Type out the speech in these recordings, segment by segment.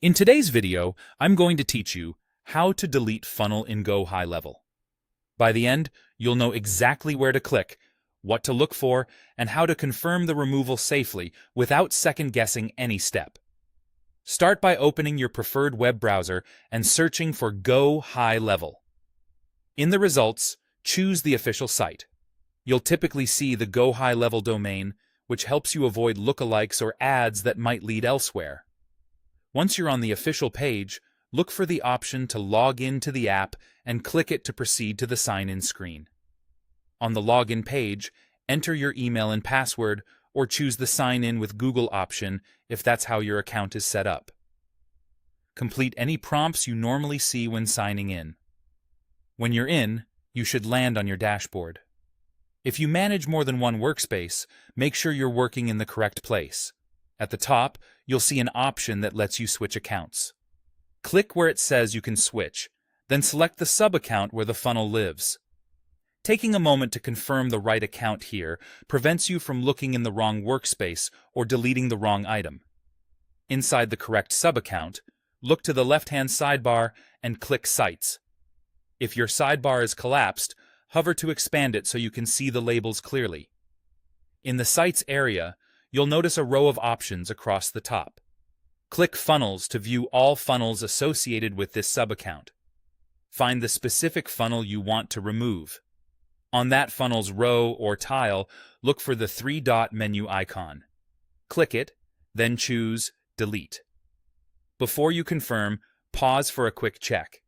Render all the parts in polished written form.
In today's video, I'm going to teach you how to delete funnel in Go High Level. By the end, you'll know exactly where to click, what to look for, and how to confirm the removal safely without second-guessing any step. Start by opening your preferred web browser and searching for Go High Level. In the results, choose the official site. You'll typically see the Go High Level domain, which helps you avoid lookalikes or ads that might lead elsewhere. Once you're on the official page, look for the option to log in to the app and click it to proceed to the sign-in screen. On the login page, enter your email and password or choose the Sign In with Google option if that's how your account is set up. Complete any prompts you normally see when signing in. When you're in, you should land on your dashboard. If you manage more than one workspace, make sure you're working in the correct place. At the top, you'll see an option that lets you switch accounts. Click where it says you can switch, then select the sub-account where the funnel lives. Taking a moment to confirm the right account here prevents you from looking in the wrong workspace or deleting the wrong item. Inside the correct sub-account, look to the left-hand sidebar and click Sites. If your sidebar is collapsed, hover to expand it so you can see the labels clearly. In the Sites area, you'll notice a row of options across the top. Click Funnels to view all funnels associated with this sub-account. Find the specific funnel you want to remove. On that funnel's row or tile, look for the three-dot menu icon. Click it, then choose Delete. Before you confirm, pause for a quick check.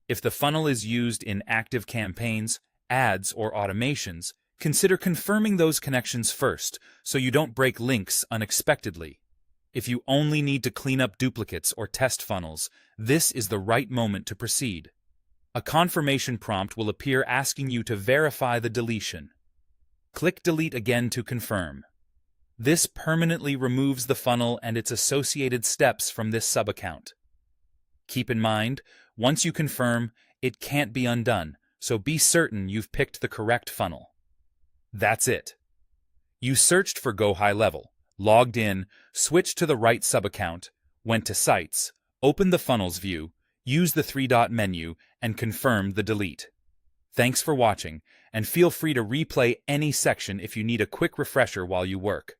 If the funnel is used in active campaigns, ads, or automations, consider confirming those connections first so you don't break links unexpectedly. If you only need to clean up duplicates or test funnels, this is the right moment to proceed. A confirmation prompt will appear asking you to verify the deletion. Click Delete again to confirm. This permanently removes the funnel and its associated steps from this sub-account. Keep in mind, once you confirm, it can't be undone, so be certain you've picked the correct funnel. That's it. You searched for Go High Level, logged in, switched to the right sub-account, went to Sites, opened the Funnels view, used the three-dot menu, and confirmed the delete. Thanks for watching, and feel free to replay any section if you need a quick refresher while you work.